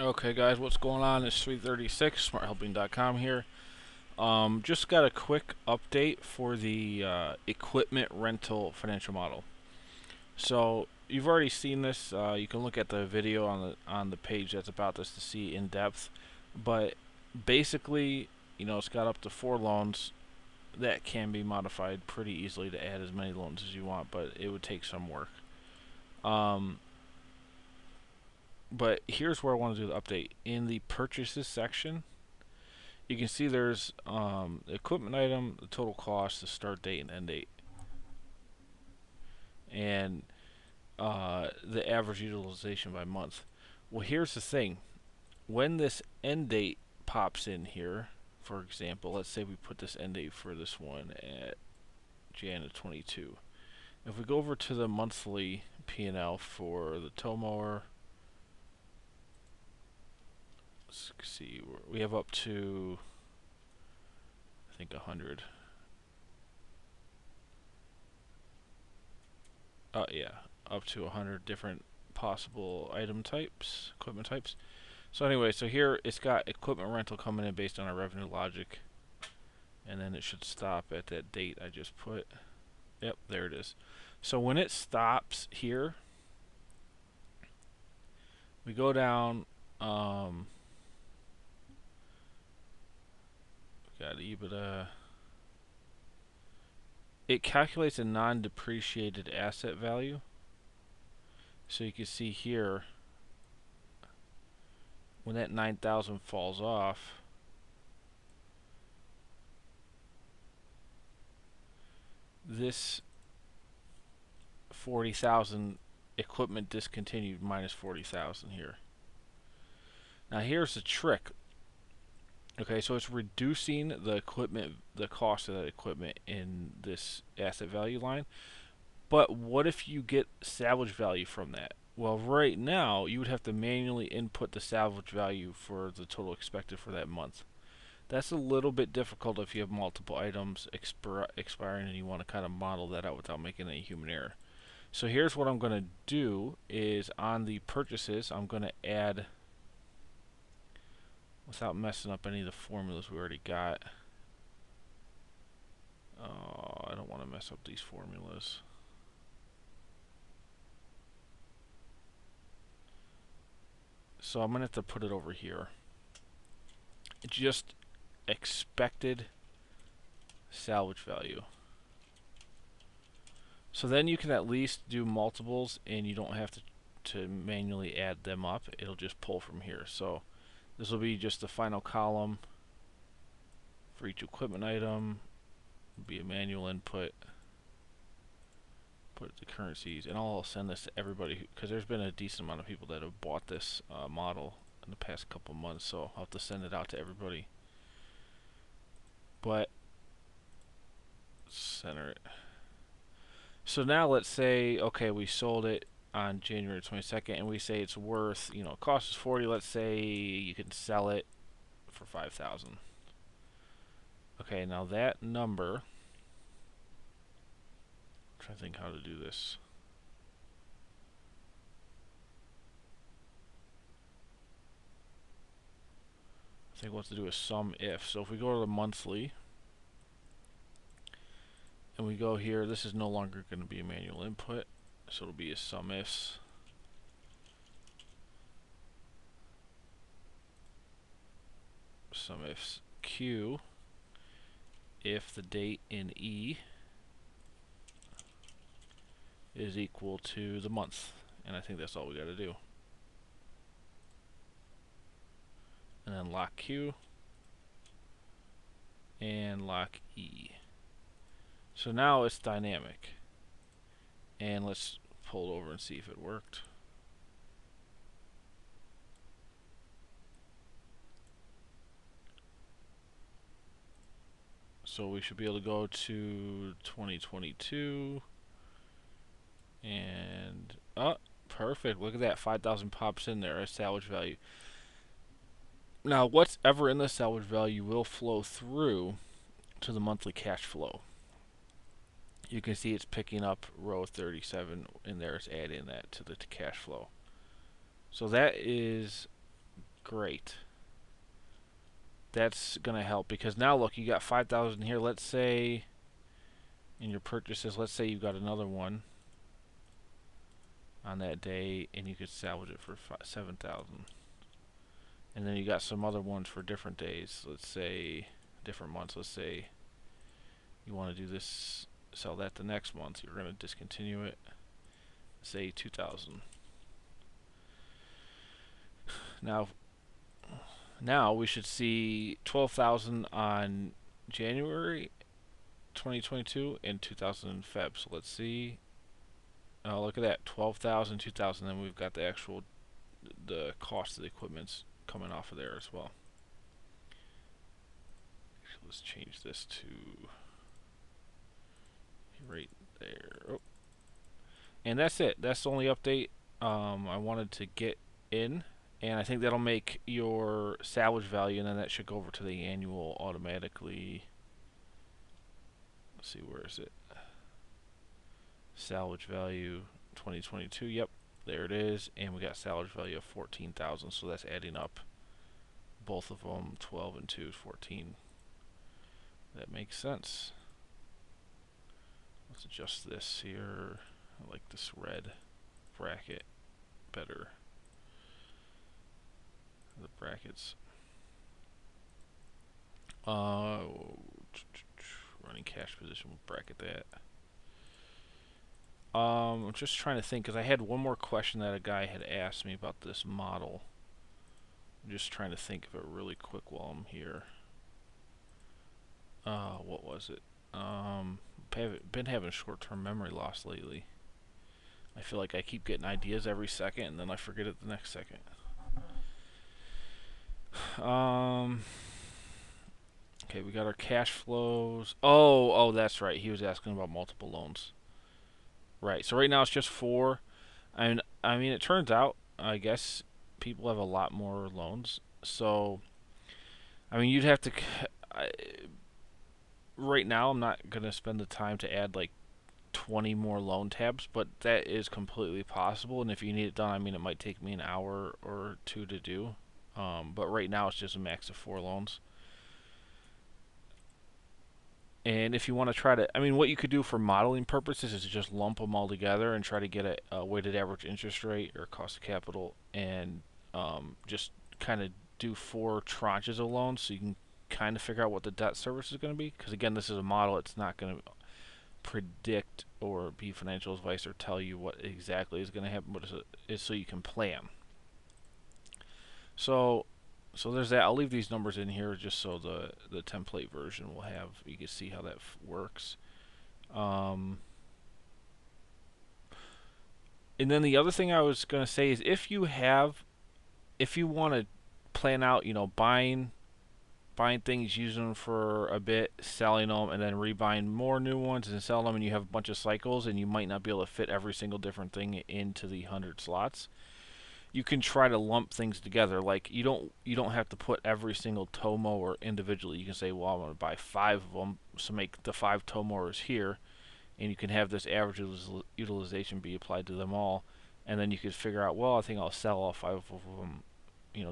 Okay, guys, what's going on? It's 336, smarthelping.com here. Just got a quick update for the equipment rental financial model. So you've already seen this. You can look at the video on the page that's about this to see in depth. But basically, it's got up to 4 loans that can be modified pretty easily to add as many loans as you want, but it would take some work. Um, but here's where I want to do the update. In the purchases section, you can see there's the equipment item, the total cost, the start date and end date, and the average utilization by month. Well, here's the thing. When this end date pops in here, for example, let's say we put this end date for this one at Jan of 22. If we go over to the monthly P&L for the tow mower, let's see, we have up to, I think, 100. Yeah, up to 100 different possible item types, equipment types. So anyway, so here it's got equipment rental coming in based on our revenue logic, and then it should stop at that date I just put. Yep, there it is. So when it stops here, we go down. Got EBITDA. It calculates a non-depreciated asset value. So you can see here, when that 9,000 falls off, this 40,000 equipment discontinued minus 40,000 here. Now here's the trick. Okay, so it's reducing the equipment, the cost of that equipment in this asset value line. But what if you get salvage value from that? Well, right now you would have to manually input the salvage value for the total expected for that month. That's a little bit difficult if you have multiple items expiring and you want to kind of model that out without making any human error. So here's what I'm going to do is on the purchases, I'm going to add, without messing up any of the formulas we already got. Oh, I don't want to mess up these formulas. So I'm going to have to put it over here. Just expected salvage value. So then you can at least do multiples and you don't have to manually add them up. It'll just pull from here. So this will be just the final column for each equipment item. It'll be a manual input. Put the currencies, and I'll send this to everybody because there's been a decent amount of people that have bought this model in the past couple months. So I'll have to send it out to everybody. But center it. So now let's say, okay, we sold it on January 22nd, and we say it's worth, cost is 40. Let's say you can sell it for 5,000. Okay, now that number. I'm trying to think how to do this. I think what to do is sum if. So if we go to the monthly, and we go here, this is no longer going to be a manual input, so it'll be a sum ifs. Sum ifs Q if the date in E is equal to the month. And I think that's all we got to do. And then lock Q and lock E. So now it's dynamic. And let's pull it over and see if it worked. So we should be able to go to 2022 and perfect. Look at that, 5,000 pops in there as salvage value. Now what's ever in the salvage value will flow through to the monthly cash flow. You can see it's picking up row 37 in there. It's adding that to the cash flow. So that is Great. That's gonna help because now look, you got 5,000 here. Let's say in your purchases, let's say you got another one on that day, and you could salvage it for 7,000. And then you got some other ones for different days. Let's say different months. Let's say you want to do this, sell that the next month. You're going to discontinue it. Say 2,000. Now we should see 12,000 on January 2022 and 2,000 in Feb. So let's see. Oh, look at that, 12,000, 2,000. Then we've got the cost of the equipment's coming off of there as well. Actually, let's change this to right there. Oh. And that's it. That's the only update I wanted to get in. And I think that'll make your salvage value, and then that should go over to the annual automatically. Let's see, where is it? Salvage value 2022. Yep, there it is. And we got salvage value of 14,000. So that's adding up. Both of them, 12 and 2 is 14. That makes sense. Let's adjust this here. I like this red bracket better. The brackets. Running cash position, we'll bracket that. I'm just trying to think, because I had one more question that a guy had asked me about this model. I'm just trying to think of it really quick while I'm here. What was it? Been having short-term memory loss lately. I feel like I keep getting ideas every second, and then I forget it the next second. Okay, we got our cash flows. Oh, that's right. He was asking about multiple loans. Right. So right now it's just 4. I mean, it turns out, I guess people have a lot more loans. So, I mean, you'd have to. Right now, I'm not gonna spend the time to add like 20 more loan tabs, but that is completely possible. And if you need it done, I mean, it might take me an hour or 2 to do. But right now it's just a max of 4 loans. And if you want to try to, I mean, what you could do for modeling purposes is just lump them all together and try to get a weighted average interest rate or cost of capital, and just kind of do 4 tranches of loans so you can kind of figure out what the debt service is going to be. Because again, this is a model; it's not going to predict or be financial advice or tell you what exactly is going to happen, but it's so you can plan. So there's that. I'll leave these numbers in here just so the template version will have, you can see how that works. And then the other thing I was going to say is if you want to plan out, buying things, using them for a bit, selling them, and then rebuying more new ones and selling them, and you have a bunch of cycles and you might not be able to fit every single different thing into the 100 slots. You can try to lump things together. Like you don't have to put every single tomo or individually. You can say, well, I'm going to buy 5 of them, so make the 5 tomors here, and you can have this average utilization be applied to them all, and then you could figure out, well, I think I'll sell all 5 of them,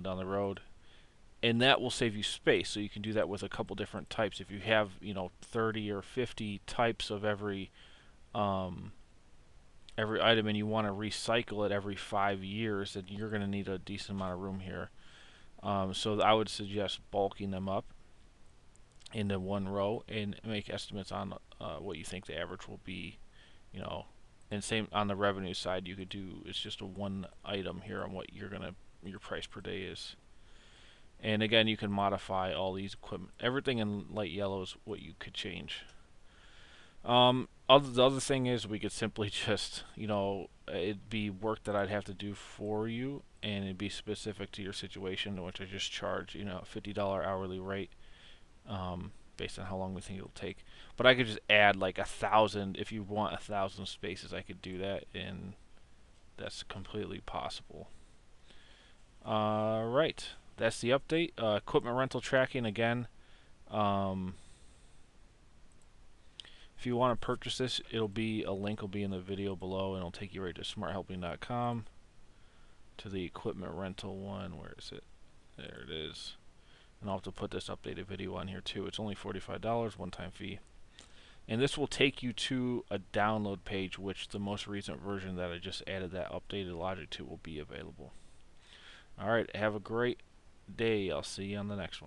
down the road, and that will save you space. So you can do that with a couple different types. If you have 30 or 50 types of every item, and you want to recycle it every 5 years, then you're going to need a decent amount of room here. So I would suggest bulking them up into one row and make estimates on what you think the average will be. And same on the revenue side, you could do, it's just a one item here on what your price per day is. And again, you can modify all these equipment. Everything in light yellow is what you could change. The other thing is we could simply just, it'd be work that I'd have to do for you, and it'd be specific to your situation, which I just charge, $50 hourly rate, based on how long we think it'll take. But I could just add like 1,000, if you want 1,000 spaces, I could do that, and that's completely possible. Right, that's the update. Equipment rental tracking again. If you want to purchase this, a link will be in the video below, and it'll take you right to smarthelping.com to the equipment rental one. Where is it? There it is. And I'll have to put this updated video on here too. It's only $45, one-time fee. And this will take you to a download page, which the most recent version that I just added that updated logic to will be available. Alright, have a great day. I'll see you on the next one.